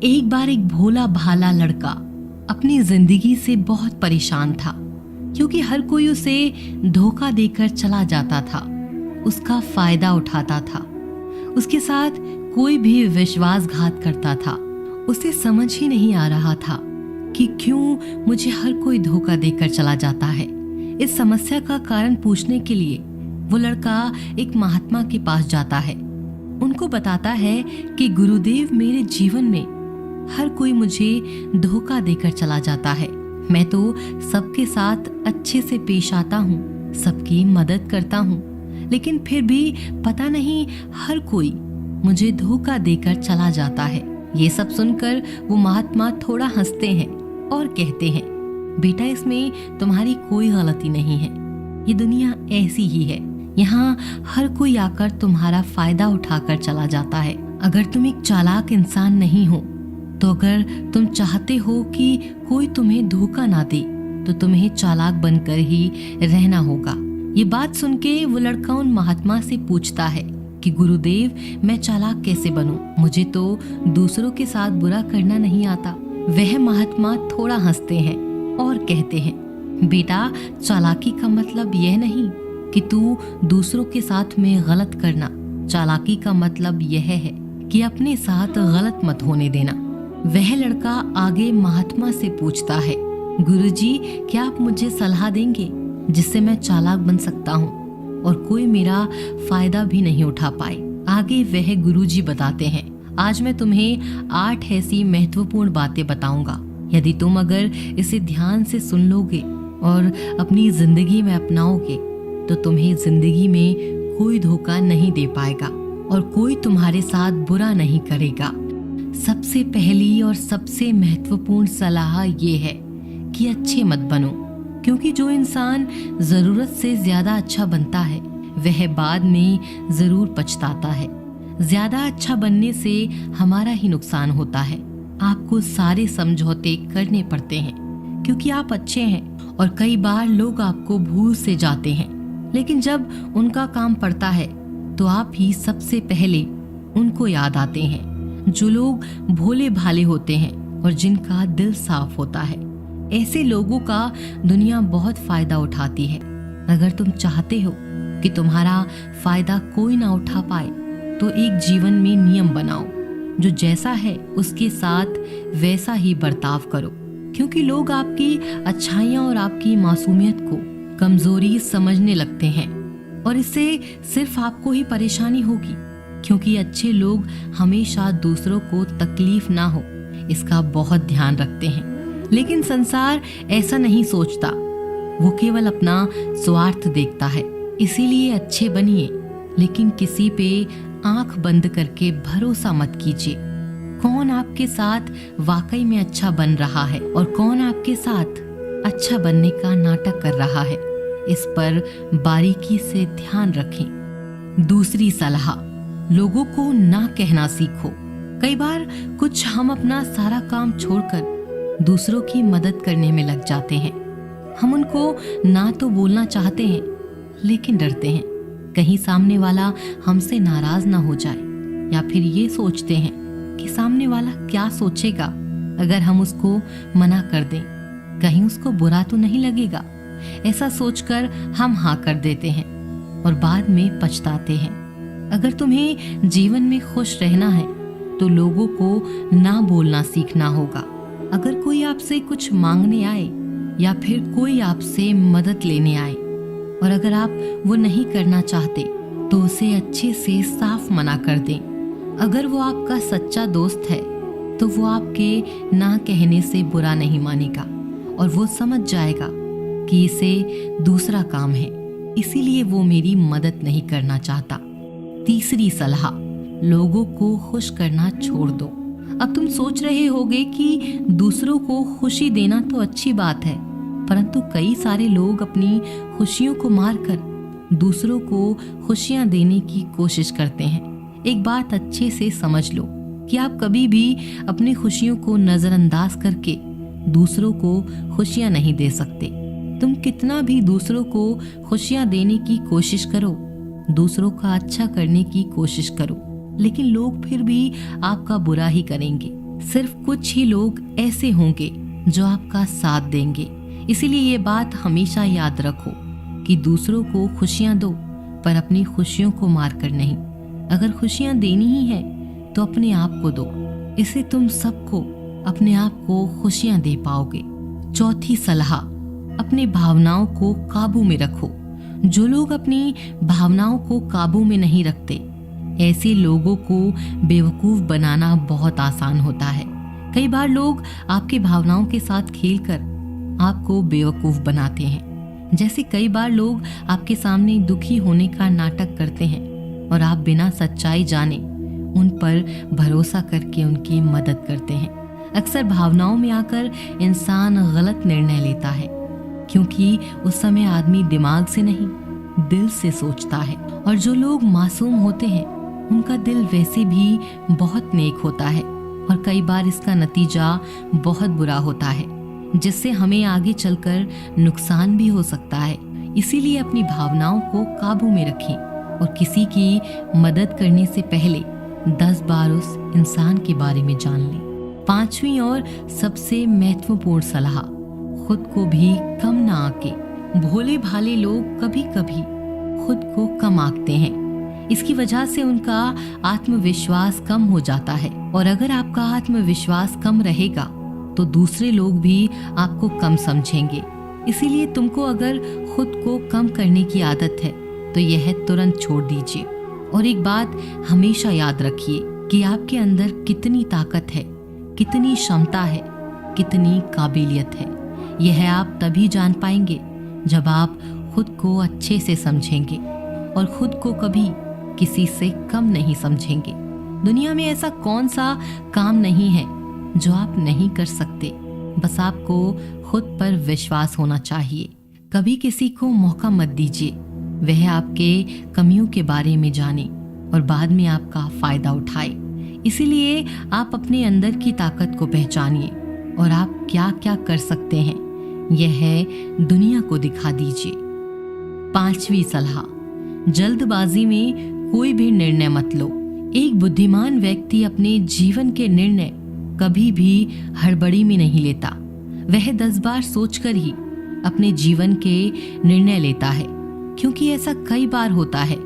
एक बार एक भोला भाला लड़का अपनी जिंदगी से बहुत परेशान था, क्योंकि हर कोई उसे धोखा देकर चला जाता था, उसका फायदा उठाता था, उसके साथ कोई भी विश्वासघात करता था। उसे समझ ही नहीं आ रहा था कि क्यों मुझे हर कोई धोखा देकर चला जाता है। इस समस्या का कारण पूछने के लिए वो लड़का एक महात्मा के पास जाता है। उनको बताता है कि गुरुदेव, मेरे जीवन में हर कोई मुझे धोखा देकर चला जाता है। मैं तो सबके साथ अच्छे से पेश आता हूँ, सबकी मदद करता हूँ, लेकिन फिर भी पता नहीं हर कोई मुझे धोखा देकर चला जाता है। ये सब सुनकर वो महात्मा थोड़ा हंसते हैं और कहते हैं, बेटा, इसमें तुम्हारी कोई गलती नहीं है। ये दुनिया ऐसी ही है, यहाँ हर कोई आकर तुम्हारा फायदा उठाकर चला जाता है। अगर तुम एक चालाक इंसान नहीं हो, तो अगर तुम चाहते हो कि कोई तुम्हें धोखा ना दे, तो तुम्हें चालाक बनकर ही रहना होगा। ये बात सुन के वो लड़का उन महात्मा से पूछता है कि गुरुदेव, मैं चालाक कैसे बनूं? मुझे तो दूसरों के साथ बुरा करना नहीं आता। वह महात्मा थोड़ा हंसते हैं और कहते हैं, बेटा, चालाकी का मतलब यह नहीं कि तू दूसरों के साथ में गलत करना। चालाकी का मतलब यह है कि अपने साथ गलत मत होने देना। वह लड़का आगे महात्मा से पूछता है, गुरुजी, क्या आप मुझे सलाह देंगे जिससे मैं चालाक बन सकता हूँ और कोई मेरा फायदा भी नहीं उठा पाए? आगे वह गुरुजी बताते हैं, आज मैं तुम्हें 8 ऐसी महत्वपूर्ण बातें बताऊंगा। यदि तुम अगर इसे ध्यान से सुन लोगे और अपनी जिंदगी में अपनाओगे, तो तुम्हें जिंदगी में कोई धोखा नहीं दे पाएगा और कोई तुम्हारे साथ बुरा नहीं करेगा। सबसे पहली और सबसे महत्वपूर्ण सलाह ये है कि अच्छे मत बनो, क्योंकि जो इंसान जरूरत से ज्यादा अच्छा बनता है वह बाद में जरूर पछताता है। ज्यादा अच्छा बनने से हमारा ही नुकसान होता है। आपको सारे समझौते करने पड़ते हैं क्योंकि आप अच्छे हैं, और कई बार लोग आपको भूल से जाते हैं, लेकिन जब उनका काम पड़ता है तो आप ही सबसे पहले उनको याद आते हैं। जो लोग भोले भाले होते हैं और जिनका दिल साफ होता है, ऐसे लोगों का दुनिया बहुत फायदा उठाती है। अगर तुम चाहते हो कि तुम्हारा फायदा कोई ना उठा पाए, तो एक जीवन में नियम बनाओ, जो जैसा है उसके साथ वैसा ही बर्ताव करो, क्योंकि लोग आपकी अच्छाइयाँ और आपकी मासूमियत को कमजोरी समझने लगते हैं, और इससे सिर्फ आपको ही परेशानी होगी, क्योंकि अच्छे लोग हमेशा दूसरों को तकलीफ ना हो इसका बहुत ध्यान रखते हैं। लेकिन संसार ऐसा नहीं सोचता, वो केवल अपना स्वार्थ देखता है। इसीलिए अच्छे बनिए, लेकिन किसी पे आंख बंद करके भरोसा मत कीजिए। कौन आपके साथ वाकई में अच्छा बन रहा है और कौन आपके साथ अच्छा बनने का नाटक कर रहा है, इस पर बारीकी से ध्यान रखें। दूसरी सलाह, लोगों को ना कहना सीखो। कई बार कुछ हम अपना सारा काम छोड़कर दूसरों की मदद करने में लग जाते हैं। हम उनको ना तो बोलना चाहते हैं, लेकिन डरते हैं कहीं सामने वाला हमसे नाराज ना हो जाए, या फिर ये सोचते हैं कि सामने वाला क्या सोचेगा अगर हम उसको मना कर दें, कहीं उसको बुरा तो नहीं लगेगा। ऐसा सोचकर हम हाँ कर देते हैं और बाद में पछताते हैं। अगर तुम्हें जीवन में खुश रहना है तो लोगों को ना बोलना सीखना होगा। अगर कोई आपसे कुछ मांगने आए या फिर कोई आपसे मदद लेने आए, और अगर आप वो नहीं करना चाहते, तो उसे अच्छे से साफ मना कर दें। अगर वो आपका सच्चा दोस्त है तो वो आपके ना कहने से बुरा नहीं मानेगा, और वो समझ जाएगा कि इसे दूसरा काम है, इसीलिए वो मेरी मदद नहीं करना चाहता। तीसरी सलाह, लोगों को खुश करना छोड़ दो। अब तुम सोच रहे होगे कि दूसरों को खुशी देना तो अच्छी बात है, परंतु कई सारे लोग अपनी खुशियों को मारकर दूसरों को खुशियां देने की कोशिश करते हैं। एक बात अच्छे से समझ लो कि आप कभी भी अपनी खुशियों को नजरअंदाज करके दूसरों को खुशियां नहीं दे सकते। तुम कितना भी दूसरों को खुशियां देने की कोशिश करो, दूसरों का अच्छा करने की कोशिश करो, लेकिन लोग फिर भी आपका बुरा ही करेंगे। सिर्फ कुछ ही लोग ऐसे होंगे जो आपका साथ देंगे। इसीलिए ये बात हमेशा याद रखो कि दूसरों को खुशियां दो, पर अपनी खुशियों को मार कर नहीं। अगर खुशियां देनी ही है तो अपने आप को दो, इससे तुम सबको अपने आप को खुशियां दे पाओगे। चौथी सलाह, अपनी भावनाओं को काबू में रखो। जो लोग अपनी भावनाओं को काबू में नहीं रखते, ऐसे लोगों को बेवकूफ बनाना बहुत आसान होता है। कई बार लोग आपकी भावनाओं के साथ खेलकर आपको बेवकूफ बनाते हैं। जैसे कई बार लोग आपके सामने दुखी होने का नाटक करते हैं और आप बिना सच्चाई जाने उन पर भरोसा करके उनकी मदद करते हैं। अक्सर भावनाओं में आकर इंसान गलत निर्णय लेता है, क्योंकि उस समय आदमी दिमाग से नहीं दिल से सोचता है। और जो लोग मासूम होते हैं उनका दिल वैसे भी बहुत नेक होता है, और कई बार इसका नतीजा बहुत बुरा होता है, जिससे हमें आगे चलकर नुकसान भी हो सकता है। इसीलिए अपनी भावनाओं को काबू में रखें और किसी की मदद करने से पहले 10 बार उस इंसान के बारे में जान लें। पांचवी और सबसे महत्वपूर्ण सलाह, खुद को भी कम ना आके। भोले भाले लोग कभी कभी खुद को कम आंकते हैं। इसकी वजह से उनका आत्मविश्वास कम हो जाता है, और अगर आपका आत्मविश्वास कम रहेगा तो दूसरे लोग भी आपको कम समझेंगे। इसीलिए तुमको अगर खुद को कम करने की आदत है तो यह तुरंत छोड़ दीजिए। और एक बात हमेशा याद रखिए कि आपके अंदर कितनी ताकत है, कितनी क्षमता है, कितनी काबिलियत है। यह आप तभी जान पाएंगे जब आप खुद को अच्छे से समझेंगे और खुद को कभी किसी से कम नहीं समझेंगे। दुनिया में ऐसा कौन सा काम नहीं है जो आप नहीं कर सकते, बस आपको खुद पर विश्वास होना चाहिए। कभी किसी को मौका मत दीजिए वह आपके कमियों के बारे में जाने और बाद में आपका फायदा उठाए। इसीलिए आप अपने अंदर की ताकत को पहचानिए और आप क्या क्या कर सकते हैं यह दुनिया को दिखा दीजिए। पांचवी सलाह, जल्दबाजी में कोई भी निर्णय मत लो। एक बुद्धिमान व्यक्ति अपने जीवन के निर्णय कभी भी हड़बड़ी में नहीं लेता। वह 10 बार सोचकर ही अपने जीवन के निर्णय लेता है, क्योंकि ऐसा कई बार होता है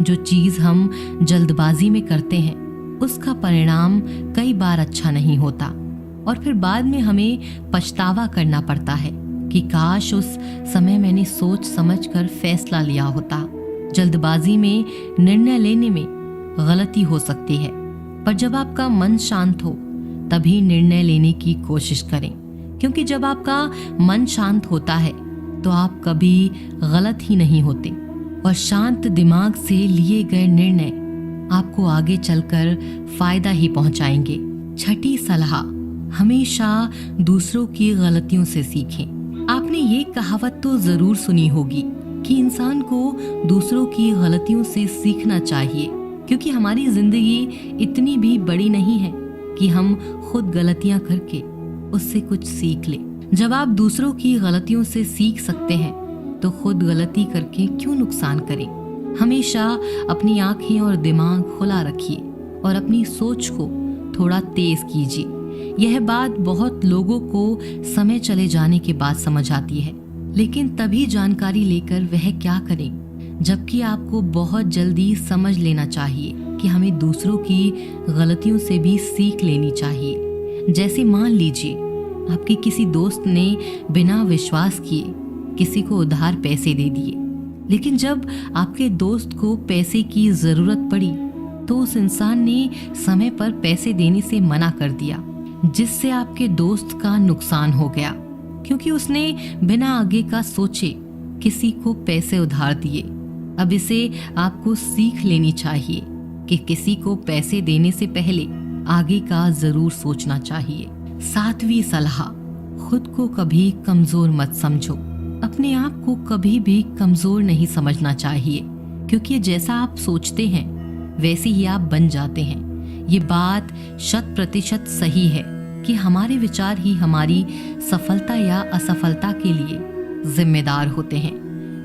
जो चीज हम जल्दबाजी में करते हैं उसका परिणाम कई बार अच्छा नहीं होता, और फिर बाद में हमें पछतावा करना पड़ता है कि काश उस समय मैंने सोच समझकर फैसला लिया होता। जल्दबाजी में निर्णय लेने में गलती हो सकती है, पर जब आपका मन शांत हो तभी निर्णय लेने की कोशिश करें, क्योंकि जब आपका मन शांत होता है तो आप कभी गलत ही नहीं होते, और शांत दिमाग से लिए गए निर्णय आपको आगे चलकर फायदा ही पहुंचाएंगे। छठी सलाह, हमेशा दूसरों की गलतियों से सीखें। आपने ये कहावत तो जरूर सुनी होगी कि इंसान को दूसरों की गलतियों से सीखना चाहिए, क्योंकि हमारी जिंदगी इतनी भी बड़ी नहीं है कि हम खुद गलतियां करके उससे कुछ सीख लें। जब आप दूसरों की गलतियों से सीख सकते हैं तो खुद गलती करके क्यों नुकसान करें। हमेशा अपनी आंखें और दिमाग खुला रखिए और अपनी सोच को थोड़ा तेज कीजिए। यह बात बहुत लोगों को समय चले जाने के बाद समझ आती है, लेकिन तभी जानकारी लेकर वह क्या करें, जबकि आपको बहुत जल्दी समझ लेना चाहिए कि हमें दूसरों की गलतियों से भी सीख लेनी चाहिए। जैसे मान लीजिए आपके किसी दोस्त ने बिना विश्वास किए किसी को उधार पैसे दे दिए, लेकिन जब आपके दोस्त को पैसे की जरूरत पड़ी तो उस इंसान ने समय पर पैसे देने से मना कर दिया, जिससे आपके दोस्त का नुकसान हो गया, क्योंकि उसने बिना आगे का सोचे किसी को पैसे उधार दिए। अब इसे आपको सीख लेनी चाहिए कि किसी को पैसे देने से पहले आगे का जरूर सोचना चाहिए। सातवीं सलाह, खुद को कभी कमजोर मत समझो। अपने आप को कभी भी कमजोर नहीं समझना चाहिए, क्योंकि जैसा आप सोचते हैं वैसे ही आप बन जाते हैं। ये बात 100% सही है कि हमारे विचार ही हमारी सफलता या असफलता के लिए जिम्मेदार होते हैं।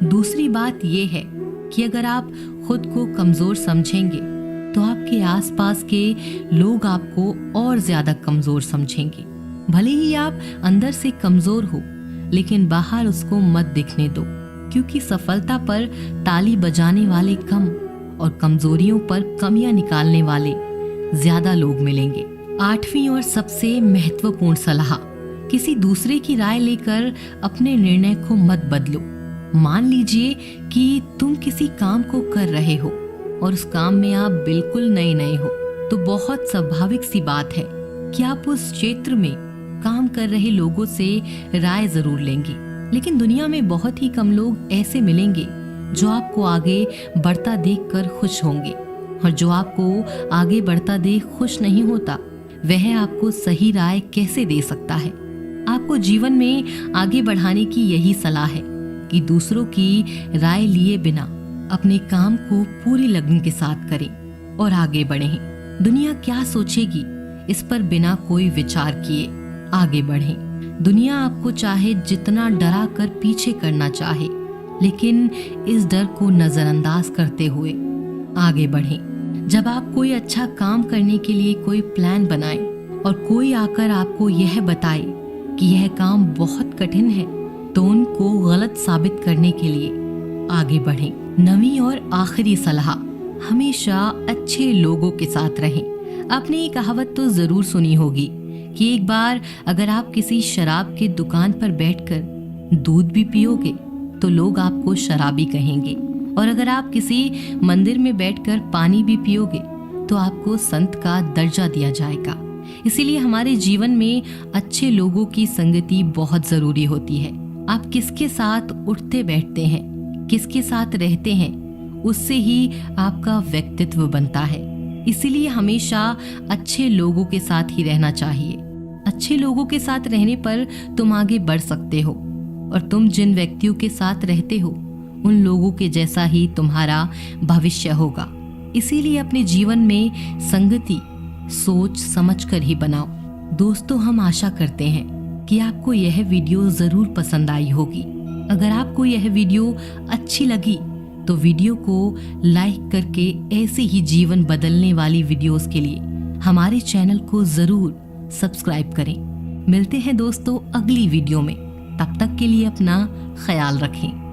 दूसरी बात ये है कि अगर आप खुद को कमजोर समझेंगे तो आपके आसपास के लोग आपको और ज्यादा कमजोर समझेंगे। भले ही आप अंदर से कमजोर हो, लेकिन बाहर उसको मत दिखने दो, क्योंकि सफलता पर ताली बजाने वाले कम और कमजोरियों पर कमियां निकालने वाले ज्यादा लोग मिलेंगे। 8वीं और सबसे महत्वपूर्ण सलाह, किसी दूसरे की राय लेकर अपने निर्णय को मत बदलो। मान लीजिए कि तुम किसी काम को कर रहे हो और उस काम में आप बिल्कुल नए हो, तो बहुत स्वाभाविक सी बात है कि आप उस क्षेत्र में काम कर रहे लोगों से राय जरूर लेंगे। लेकिन दुनिया में बहुत ही कम लोग ऐसे मिलेंगे जो आपको आगे बढ़ता देखकर खुश होंगे, और जो आपको आगे बढ़ता देख खुश नहीं होता वह आपको सही राय कैसे दे सकता है। आपको जीवन में आगे बढ़ाने की यही सलाह है कि दूसरों की राय लिए बिना अपने काम को पूरी लगन के साथ करें और आगे बढ़ें। दुनिया क्या सोचेगी इस पर बिना कोई विचार किए आगे बढ़ें। दुनिया आपको चाहे जितना डरा कर पीछे करना चाहे, लेकिन इस डर को नजरअंदाज करते हुए आगे बढ़ें। जब आप कोई अच्छा काम करने के लिए कोई प्लान बनाएं और कोई आकर आपको यह बताए कि यह काम बहुत कठिन है, तो उनको गलत साबित करने के लिए आगे बढ़ें। 9वीं और आखिरी सलाह, हमेशा अच्छे लोगों के साथ रहें। आपने ये कहावत तो जरूर सुनी होगी कि एक बार अगर आप किसी शराब की दुकान पर बैठकर दूध भी पियोगे तो लोग आपको शराबी कहेंगे, और अगर आप किसी मंदिर में बैठकर पानी भी पियोगे तो आपको संत का दर्जा दिया जाएगा। इसीलिए हमारे जीवन में अच्छे लोगों की संगति बहुत जरूरी होती है। आप किसके साथ उठते बैठते हैं, किसके साथ रहते हैं, उससे ही आपका व्यक्तित्व बनता है। इसीलिए हमेशा अच्छे लोगों के साथ ही रहना चाहिए। अच्छे लोगों के साथ रहने पर तुम आगे बढ़ सकते हो, और तुम जिन व्यक्तियों के साथ रहते हो उन लोगों के जैसा ही तुम्हारा भविष्य होगा। इसीलिए अपने जीवन में संगति सोच समझकर ही बनाओ। दोस्तों, हम आशा करते हैं कि आपको यह वीडियो जरूर पसंद आई होगी। अगर आपको यह वीडियो अच्छी लगी तो वीडियो को लाइक करके ऐसे ही जीवन बदलने वाली वीडियोस के लिए हमारे चैनल को जरूर सब्सक्राइब करें। मिलते हैं दोस्तों अगली वीडियो में, तब तक के लिए अपना ख्याल रखें।